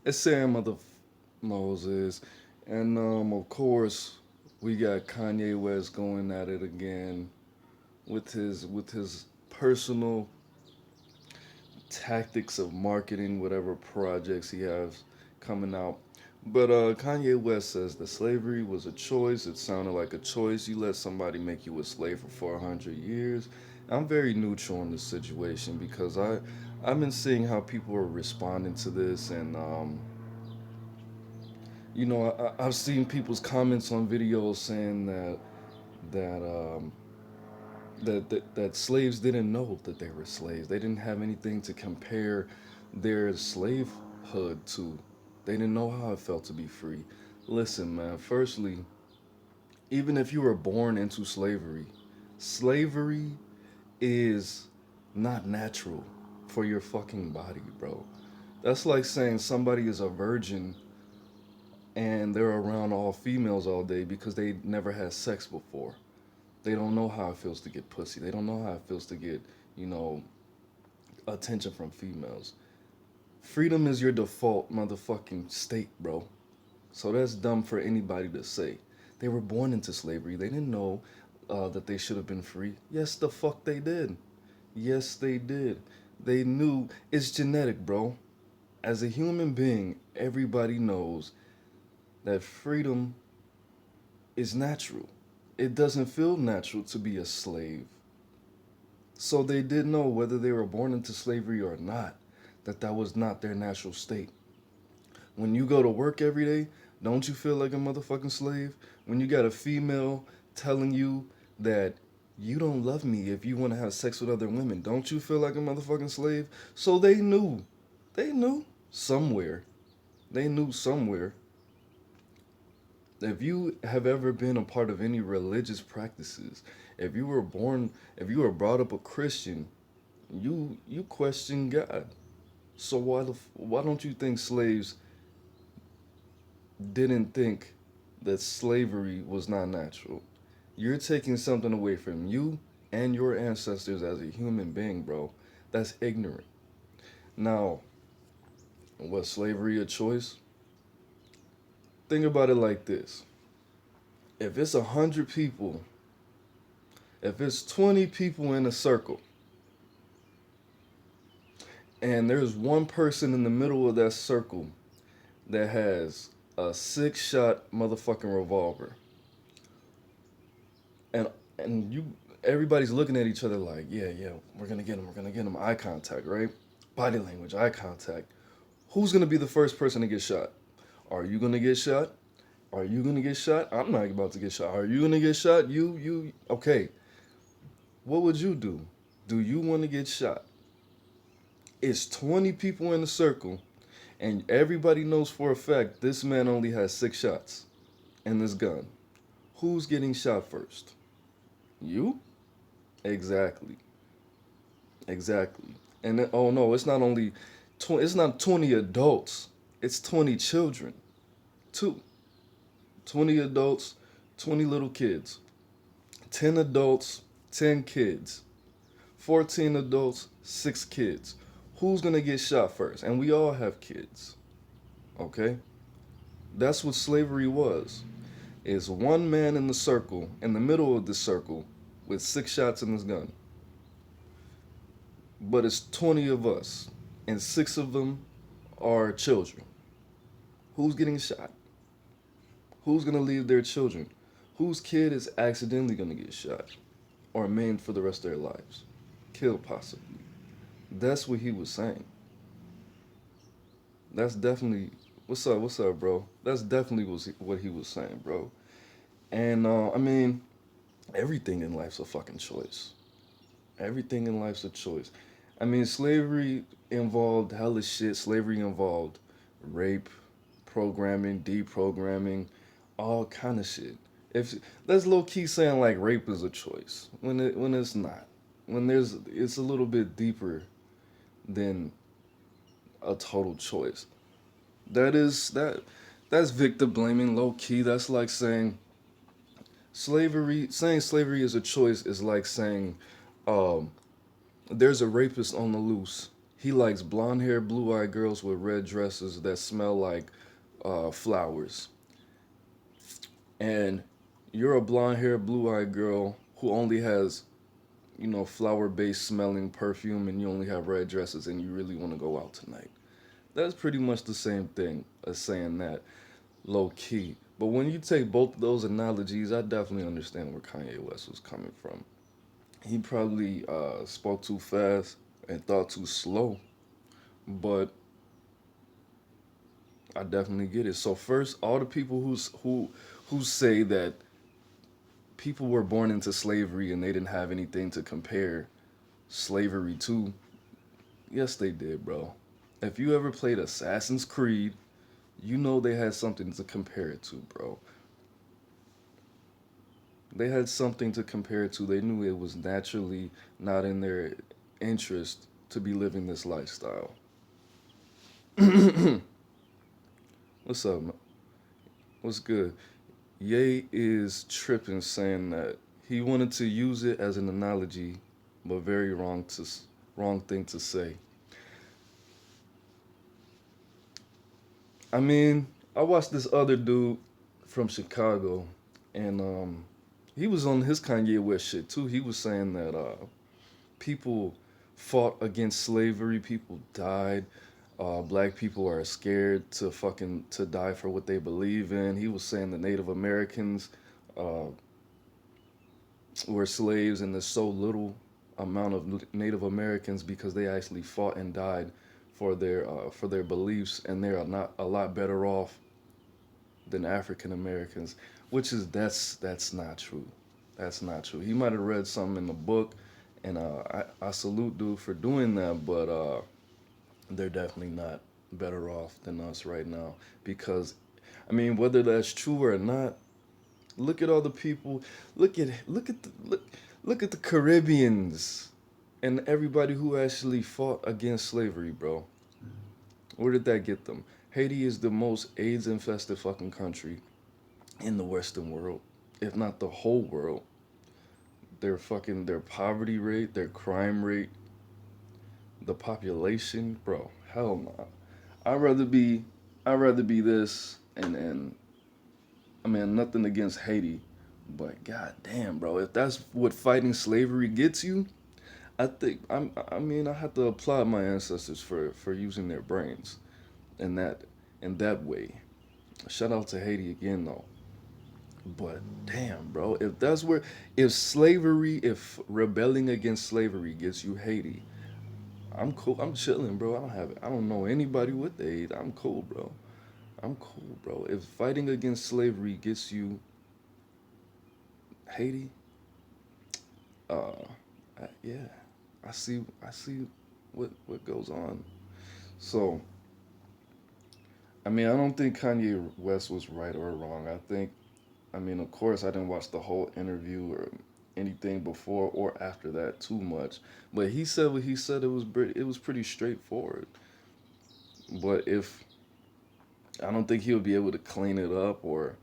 It's Sam Mother Moses, and of course we got Kanye West going at it again with his personal tactics of marketing whatever projects he has coming out. But Kanye West says that slavery was a choice. It sounded like a choice. You let somebody make you a slave for 400 years. I'm very neutral in this situation because I've been seeing how people are responding to this, and I've seen people's comments on videos saying that um, that slaves didn't know that they were slaves. They didn't have anything to compare their slavehood to. They didn't know how it felt to be free. Listen, man. Firstly, even if you were born into slavery, slavery is not natural for your fucking body, bro. That's like saying somebody is a virgin and they're around all females all day because they never had sex before. They don't know how it feels to get pussy. They don't know how it feels to get, you know, attention from females. Freedom is your default motherfucking state, bro. So that's dumb for anybody to say. They were born into slavery. They didn't know that they should have been free. Yes, the fuck they did. Yes, they did. They knew it's genetic, bro. As a human being, everybody knows that freedom is natural. It doesn't feel natural to be a slave. So they did know whether they were born into slavery or not, that that was not their natural state. When you go to work every day, don't you feel like a motherfucking slave? When you got a female telling you that you don't love me if you want to have sex with other women, don't you feel like a motherfucking slave? So they knew. They knew somewhere. They knew somewhere. If you have ever been a part of any religious practices, if you were brought up a Christian, you question God. So why don't you think slaves didn't think that slavery was not natural? You're taking something away from you and your ancestors as a human being, bro. That's ignorant. Now, was slavery a choice? Think about it like this. If it's 100 people, if it's 20 people in a circle, and there's one person in the middle of that circle that has a 6 shot motherfucking revolver, and and you everybody's looking at each other like, yeah, we're gonna get him, eye contact, right? Body language, eye contact. Who's gonna be the first person to get shot? Are you gonna get shot? Are you gonna get shot? I'm not about to get shot. Are you gonna get shot? Okay. What would you do? Do you want to get shot? It's 20 people in a circle, and everybody knows for a fact this man only has 6 shots in this gun. Who's getting shot first? You? Exactly. Exactly. And then, oh no, it's not 20 adults. It's 20 children. Two. 20 adults, 20 little kids. 10 adults, 10 kids. 14 adults, 6 kids. Who's going to get shot first? And we all have kids. Okay? That's what slavery was. Is one man in the circle, in the middle of the circle, with 6 shots in his gun. But it's 20 of us, and 6 of them are children. Who's getting shot? Who's gonna leave their children? Whose kid is accidentally gonna get shot or maimed for the rest of their lives? Killed possibly. That's what he was saying. That's definitely what's up, bro? That's definitely was what he was saying, bro. And I mean, everything in life's a fucking choice. Everything in life's a choice. I mean, slavery involved hella shit. Slavery involved rape, programming, deprogramming, all kind of shit. If that's low key saying like rape is a choice when it's not. When there's it's a little bit deeper than a total choice. That's victim blaming low key. That's like saying slavery is a choice is like saying um, there's a rapist on the loose. He likes blonde hair, blue eyed girls with red dresses that smell like flowers. And you're a blonde hair, blue eyed girl who only has, flower based smelling perfume, and you only have red dresses and you really want to go out tonight. That's pretty much the same thing as saying that low key. But when you take both of those analogies, I definitely understand where Kanye West was coming from. He probably spoke too fast and thought too slow, but I definitely get it. So first, all the people who say that people were born into slavery and they didn't have anything to compare slavery to, yes, they did, bro. If you ever played Assassin's Creed, you know they had something to compare it to, bro. They had something to compare it to. They knew it was naturally not in their interest to be living this lifestyle. What's up, man? What's good? Ye is tripping, saying that he wanted to use it as an analogy, but very wrong thing to say. I mean, I watched this other dude from Chicago, and he was on his Kanye West shit too. He was saying that people fought against slavery, people died. Black people are scared to die for what they believe in. He was saying the Native Americans uh, were slaves, and there's so little amount of Native Americans because they actually fought and died for their beliefs, and they are not a lot better off than African Americans, which is that's not true. That's not true. He might have read something in the book, and I salute dude for doing that, but they're definitely not better off than us right now because, I mean, whether that's true or not, look at all the people. Look at the Caribbeans and everybody who actually fought against slavery, bro. Where did that get them? Haiti is the most AIDS infested fucking country in the Western world, if not the whole world. Their poverty rate, their crime rate, the population, bro. Hell no. I'd rather be I'd rather be this and I mean nothing against Haiti, but god damn, bro, if that's what fighting slavery gets you, I mean I have to applaud my ancestors for using their brains in that way. Shout out to Haiti again though. But damn, bro, if rebelling against slavery gets you Haiti, I'm cool. I'm chilling, bro. I don't know anybody with AIDS. I'm cool, bro. I'm cool, bro. If fighting against slavery gets you Haiti, uh, yeah, I see what goes on. So, I mean, I don't think Kanye West was right or wrong. I mean, of course, I didn't watch the whole interview or anything before or after that too much, but he said what he said. It was pretty straightforward. But if I don't think he'll be able to clean it up, or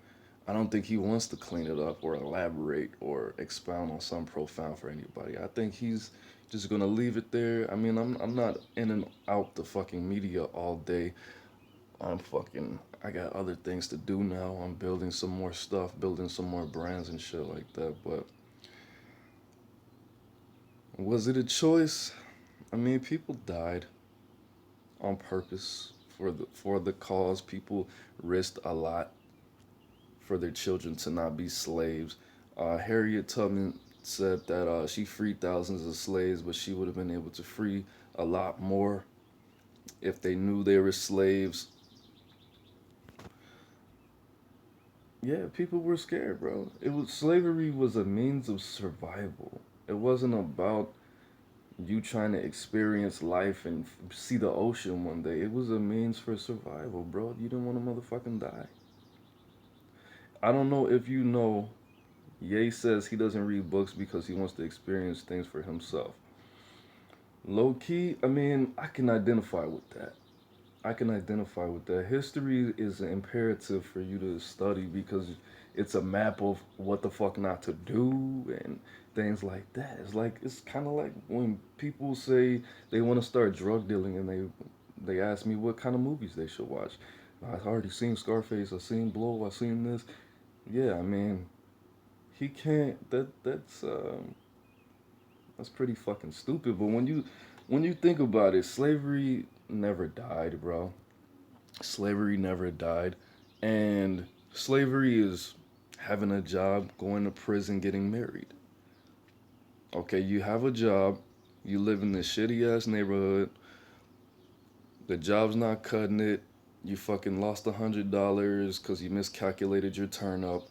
I don't think he wants to clean it up or elaborate or expound on something profound for anybody. I think he's just gonna leave it there. I mean, I'm not in and out the fucking media all day. I got other things to do now. I'm building some more stuff, building some more brands and shit like that. But was it a choice? I mean, people died on purpose for the cause. People risked a lot for their children to not be slaves. Harriet Tubman said that she freed thousands of slaves, but she would have been able to free a lot more if they knew they were slaves. Yeah, people were scared, bro. It was Slavery was a means of survival. It wasn't about you trying to experience life and see the ocean one day. It was a means for survival, bro. You didn't want to motherfucking die. I don't know if you know, Ye says he doesn't read books because he wants to experience things for himself. Low key, I mean, I can identify with that. I can identify with that. History is imperative for you to study because it's a map of what the fuck not to do and things like that. It's kind of like when people say they want to start drug dealing and they ask me what kind of movies they should watch. I've already seen Scarface. I've seen Blow. I've seen this. Yeah, I mean, he can't. That's pretty fucking stupid. But when you think about it, slavery never died, bro. Slavery never died. And slavery is having a job, going to prison, getting married. Okay, you have a job, you live in this shitty ass neighborhood, the job's not cutting it, you fucking lost $100 because you miscalculated your turn up.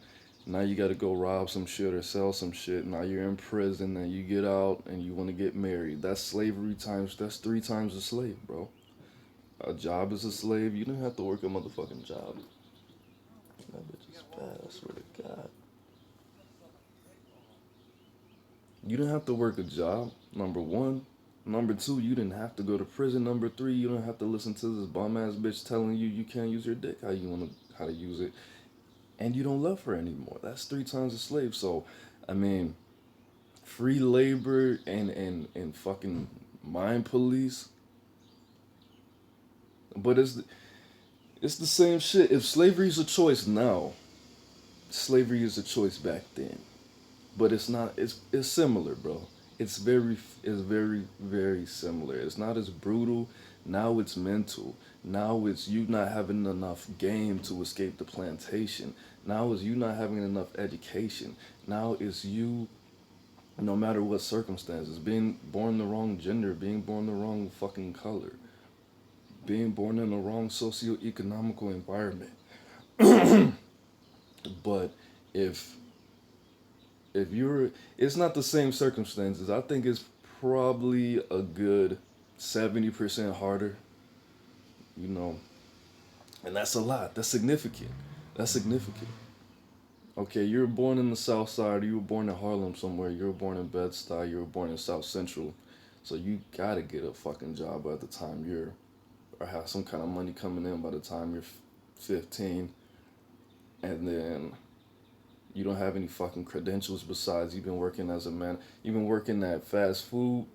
Now you gotta go rob some shit or sell some shit. Now you're in prison and you get out and you wanna get married. That's slavery times, that's 3 times a slave, bro. A job is a slave. You didn't have to work a motherfucking job. That bitch is bad, I swear to God. You didn't have to work a job, number one. Number two, you didn't have to go to prison. Number three, you don't have to listen to this bum ass bitch telling you you can't use your dick how to use it. And you don't love her anymore. That's 3 times a slave. So, I mean, free labor and fucking mind police. But it's the same shit. If slavery is a choice now, slavery is a choice back then. But it's not. It's similar, bro. It's very similar. It's not as brutal. Now it's mental. Now it's you not having enough game to escape the plantation. Now it's you not having enough education. Now it's you, no matter what circumstances, being born the wrong gender, being born the wrong fucking color, being born in the wrong socio-economical environment. But if if you're it's not the same circumstances. I think it's probably a good 70% harder, you know. And that's a lot. That's significant. That's significant. Okay, you were born in the South Side, you were born in Harlem somewhere, you were born in Bed-Stuy, you were born in South Central. So you gotta get a fucking job by the time you're or have some kind of money coming in by the time you're 15, and then you don't have any fucking credentials besides you've been working as a man. You've been working at fast food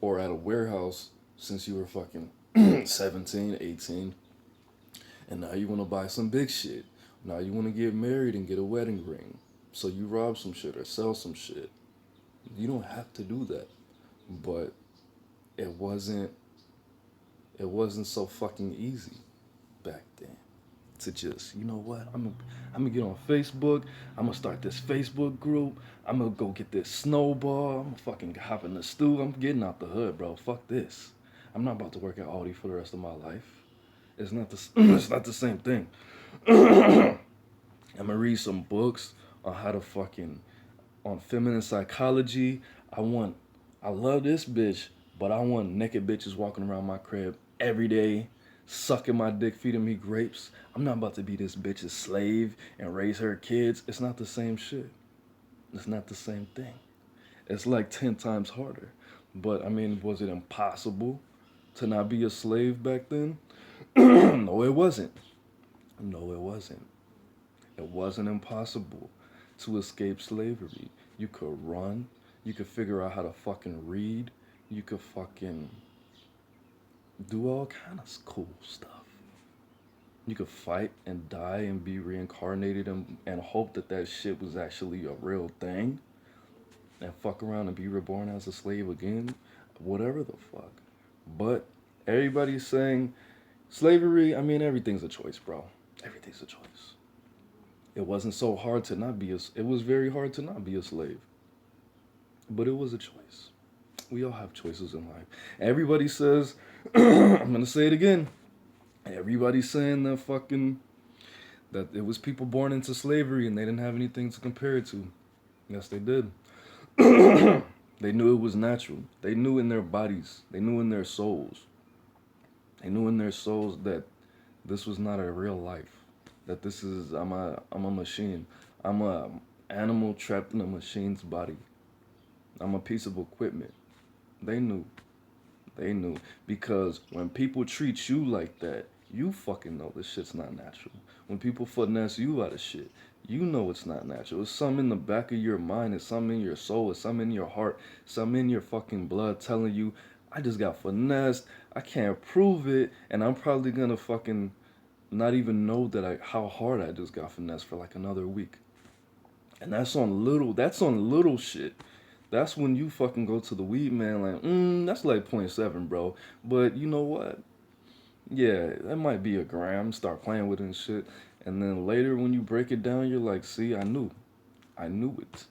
or at a warehouse since you were fucking 17, 18. And now you want to buy some big shit. Now you want to get married and get a wedding ring. So you rob some shit or sell some shit. You don't have to do that. But it wasn't it wasn't so fucking easy back then to just, you know what, I'm gonna get on Facebook, I'm gonna start this Facebook group, I'm gonna go get this snowball, I'm gonna fucking hop in the stew, I'm getting out the hood, bro. Fuck this. I'm not about to work at Aldi for the rest of my life. It's not the it's not the same thing. I'm gonna read some books on how to fucking on feminine psychology. I want I love this bitch, but I want naked bitches walking around my crib every day, sucking my dick, feeding me grapes. I'm not about to be this bitch's slave and raise her kids. It's not the same shit. It's not the same thing. It's like 10 times harder. But I mean, was it impossible to not be a slave back then? No, it wasn't. No, it wasn't. It wasn't impossible to escape slavery. You could run. You could figure out how to fucking read. You could fucking do all kind of cool stuff. You could fight and die and be reincarnated and hope that that shit was actually a real thing and fuck around and be reborn as a slave again. Whatever the fuck. But everybody's saying slavery, I mean, everything's a choice, bro. Everything's a choice. It wasn't so hard to not be it was very hard to not be a slave. But it was a choice. We all have choices in life. Everybody says, I'm gonna say it again. Everybody's saying that it was people born into slavery and they didn't have anything to compare it to. Yes, they did. They knew it was natural. They knew in their bodies. They knew in their souls. They knew in their souls that this was not a real life. That this is I'm a machine. I'm a animal trapped in a machine's body. I'm a piece of equipment. They knew. They knew. Because when people treat you like that, you fucking know this shit's not natural. When people finesse you out of shit, you know it's not natural. It's something in the back of your mind, it's something in your soul, it's something in your heart, something in your fucking blood telling you, I just got finessed, I can't prove it, and I'm probably gonna fucking not even know that how hard I just got finessed for like another week. And that's on little shit. That's when you fucking go to the weed man like, that's like .7, bro. But you know what? Yeah, that might be a gram. Start playing with it and shit. And then later when you break it down, you're like, see, I knew it.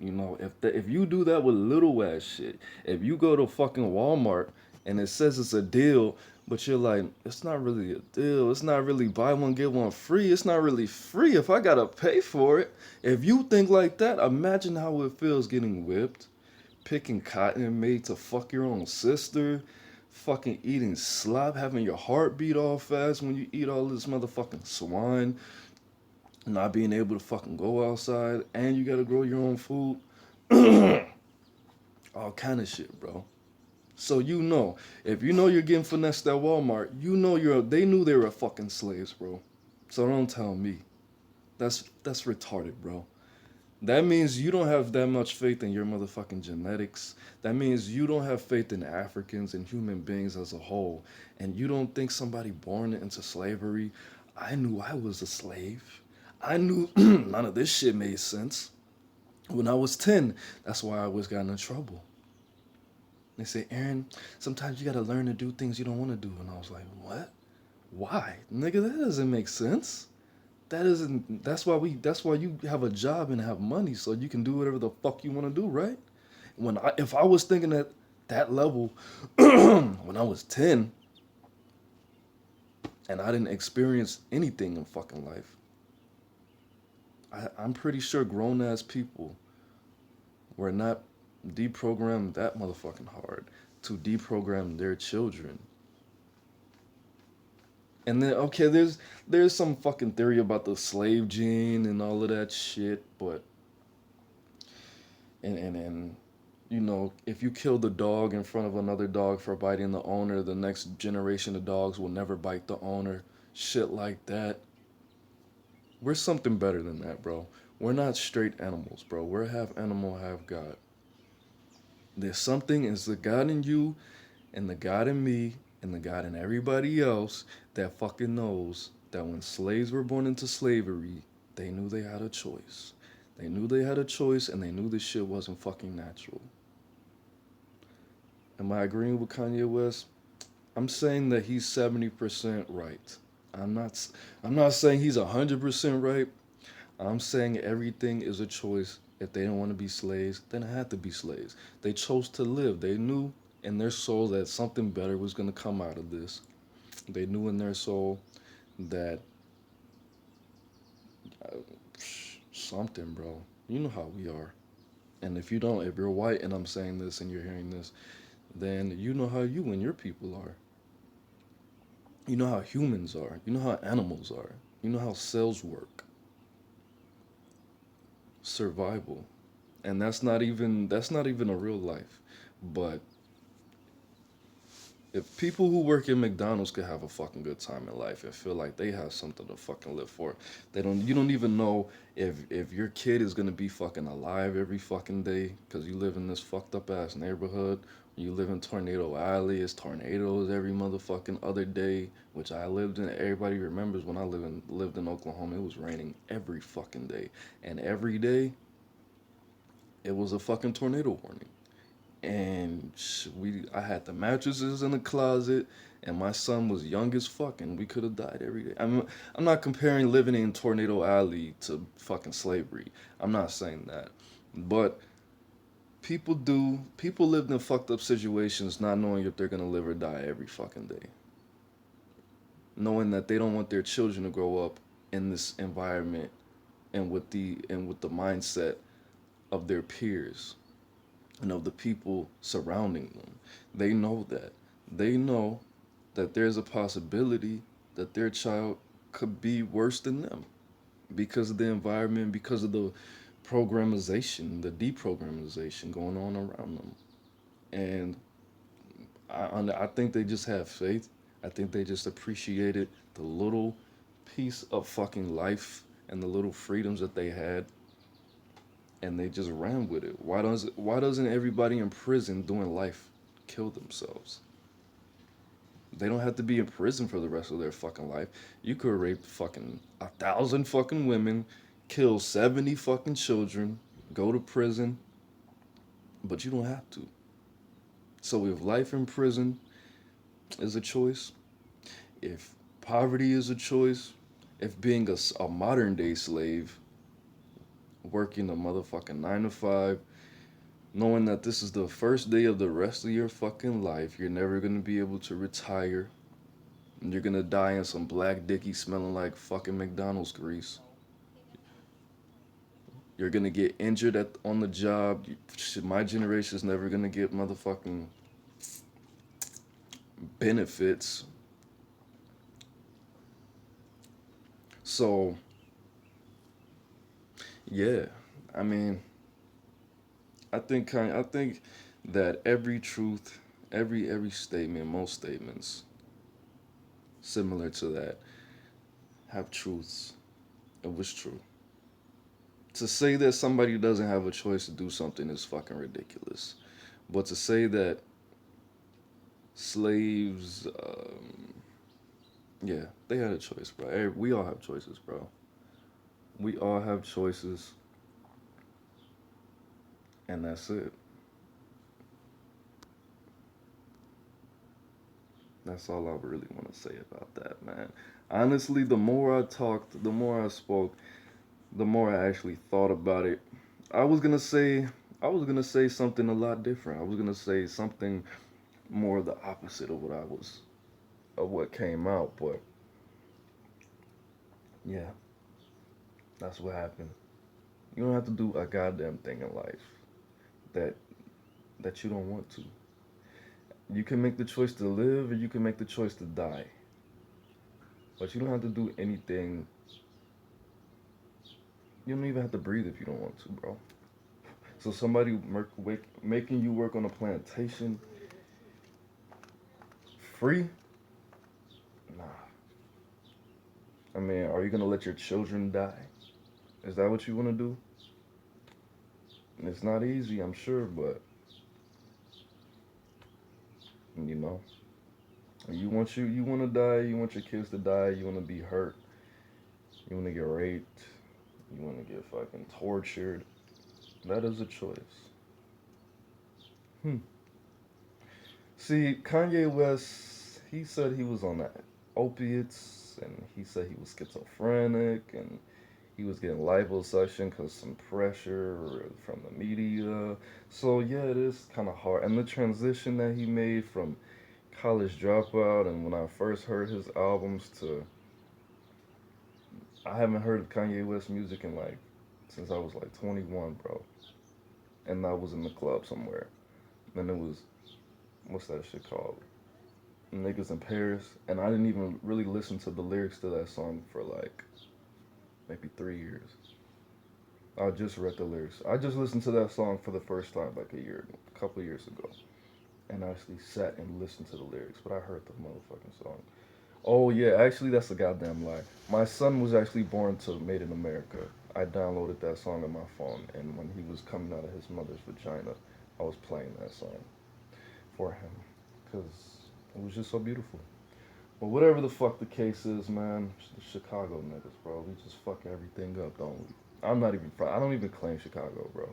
You know, if you do that with little ass shit, if you go to fucking Walmart and it says it's a deal, but you're like, it's not really a deal. It's not really buy one get one free. It's not really free if I gotta pay for it. If you think like that, imagine how it feels getting whipped, picking cotton made to fuck your own sister, fucking eating slop, having your heart beat all fast when you eat all this motherfucking swine, not being able to fucking go outside, and you gotta grow your own food. All kind of shit, bro. So you know, if you know you're getting finessed at Walmart, you know they knew they were fucking slaves, bro. So don't tell me. That's retarded, bro. That means you don't have that much faith in your motherfucking genetics. That means you don't have faith in Africans and human beings as a whole. And you don't think somebody born into slavery. I knew I was a slave. I knew none of this shit made sense. When I was 10, that's why I always got into trouble. They say, Aaron, sometimes you gotta learn to do things you don't wanna do. And I was like, what? Why? Nigga, that doesn't make sense. That's why you have a job and have money so you can do whatever the fuck you wanna do, right? If I was thinking at that level when I was 10 and I didn't experience anything in fucking life, I'm pretty sure grown ass people were not deprogrammed that motherfucking hard to deprogram their children. And then okay, there's some fucking theory about the slave gene and all of that shit, but and you know, if you kill the dog in front of another dog for biting the owner, the next generation of dogs will never bite the owner. Shit like that. We're something better than that, bro. We're not straight animals, bro. We're half animal, half God. There's something, it's the God in you and the God in me and the God in everybody else that fucking knows that when slaves were born into slavery, they knew they had a choice. They knew they had a choice and they knew this shit wasn't fucking natural. Am I agreeing with Kanye West? I'm saying that he's 70% right. I'm not I'm not saying he's 100% right. I'm saying everything is a choice. If they don't want to be slaves, then they had to be slaves. They chose to live. They knew in their soul that something better was going to come out of this. They knew in their soul that uh, something, bro. You know how we are. And if you don't, if you're white and I'm saying this and you're hearing this, then you know how you and your people are. You know how humans are. You know how animals are. You know how cells work. Survival. And that's not even a real life. But if people who work in McDonald's could have a fucking good time in life and feel like they have something to fucking live for, you don't even know if your kid is gonna be fucking alive every fucking day because you live in this fucked up ass neighborhood. You live in Tornado Alley, it's tornadoes every motherfucking other day, which I lived in. Everybody remembers when I lived in Oklahoma, it was raining every fucking day. And every day it was a fucking tornado warning. And I had the mattresses in the closet, and my son was young as fuck, and we could have died every day. I'm not comparing living in Tornado Alley to fucking slavery. I'm not saying that, but people lived in fucked up situations, not knowing if they're gonna live or die every fucking day, knowing that they don't want their children to grow up in this environment and with the mindset of their peers and of the people surrounding them. They know that. They know that there's a possibility that their child could be worse than them because of the environment, because of the programmation, the deprogrammation going on around them. And I think they just have faith. I think they just appreciated the little piece of fucking life and the little freedoms that they had, and they just ran with it. Why doesn't everybody in prison doing life kill themselves? They don't have to be in prison for the rest of their fucking life. You could rape fucking 1,000 fucking women, kill 70 fucking children, go to prison, but you don't have to. So if life in prison is a choice, if poverty is a choice, if being a modern day slave, working a motherfucking 9 to 5, knowing that this is the first day of the rest of your fucking life, you're never gonna be able to retire, and you're gonna die in some black dicky smelling like fucking McDonald's grease. You're gonna get injured on the job. Shit, my generation's never gonna get motherfucking benefits. So yeah, I mean, I think that every truth, every statement, most statements similar to that have truths of what's true. To say that somebody doesn't have a choice to do something is fucking ridiculous. But to say that slaves, yeah, they had a choice, bro. We all have choices, bro. We all have choices, and that's it. That's all I really want to say about that, man. Honestly, the more I talked, the more I spoke, the more I actually thought about it. I was gonna say, I was gonna say something a lot different. I was gonna say something more the opposite of what came out. But yeah, that's what happened. You don't have to do a goddamn thing in life that that you don't want to. You can make the choice to live, or you can make the choice to die. But you don't have to do anything. You don't even have to breathe if you don't want to, bro. So somebody making you work on a plantation free? Nah. I mean, are you gonna let your children die? Is that what you want to do? It's not easy, I'm sure, but you know, you want to die. You want your kids to die. You want to be hurt. You want to get raped. You want to get fucking tortured. That is a choice. Hmm. See, Kanye West, he said he was on that opiates, and he said he was schizophrenic, and he was getting liposuction because some pressure from the media. So yeah, it is kind of hard. And the transition that he made from College Dropout, and when I first heard his albums to, I haven't heard Kanye West music in like since I was like 21, bro. And I was in the club somewhere, and it was what's that shit called? Niggas in Paris, and I didn't even really listen to the lyrics to that song for like maybe 3 years. I just read the lyrics. I just listened to that song for the first time like a couple of years ago, and I actually sat and listened to the lyrics. But I heard the motherfucking song. Oh yeah, actually that's a goddamn lie. My son was actually born to Made in America. I downloaded that song on my phone, and when he was coming out of his mother's vagina, I was playing that song for him, cause it was just so beautiful. But whatever the fuck the case is, man, the Chicago niggas, bro, we just fuck everything up, don't we? I'm not even. I don't even claim Chicago, bro.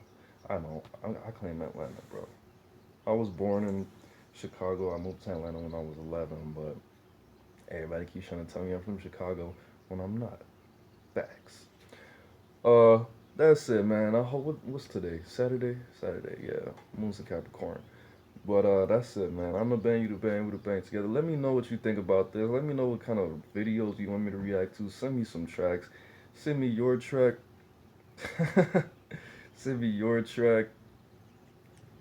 I don't. I claim Atlanta, bro. I was born in Chicago. I moved to Atlanta when I was 11, but everybody keeps trying to tell me I'm from Chicago when I'm not. Facts. Uh, that's it, man. I hope. What's today? Saturday. Saturday. Yeah. Moon's in Capricorn. But that's it, man. I'm gonna bang you to bang with a bang together. Let me know what you think about this. Let me know what kind of videos you want me to react to. Send me some tracks. Send me your track. Send me your track.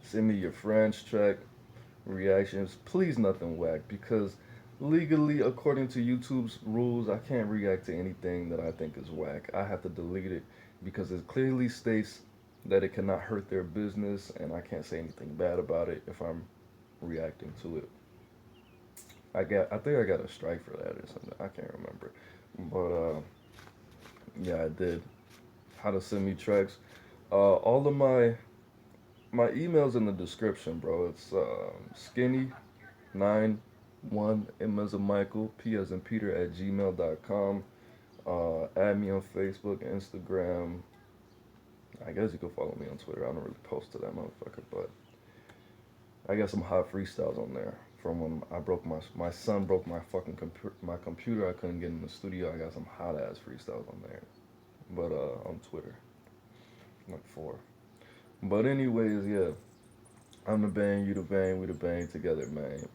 Send me your friend's track reactions. Please nothing whack, because legally, according to YouTube's rules, I can't react to anything that I think is whack. I have to delete it because it clearly states that it cannot hurt their business, and I can't say anything bad about it if I'm reacting to it. I think I got a strike for that or something. I can't remember. But yeah, I did. How to send me tracks. All of my emails in the description, bro. It's skinny91 M as in Michael, P as in Peter at gmail.com. Add me on Facebook, Instagram. I guess you can follow me on Twitter. I don't really post to that motherfucker, but I got some hot freestyles on there. From when I broke my son broke my fucking my computer. I couldn't get in the studio. I got some hot ass freestyles on there. But on Twitter, like four. But anyways, yeah. I'm the bang, you the bang, we the bang together, man.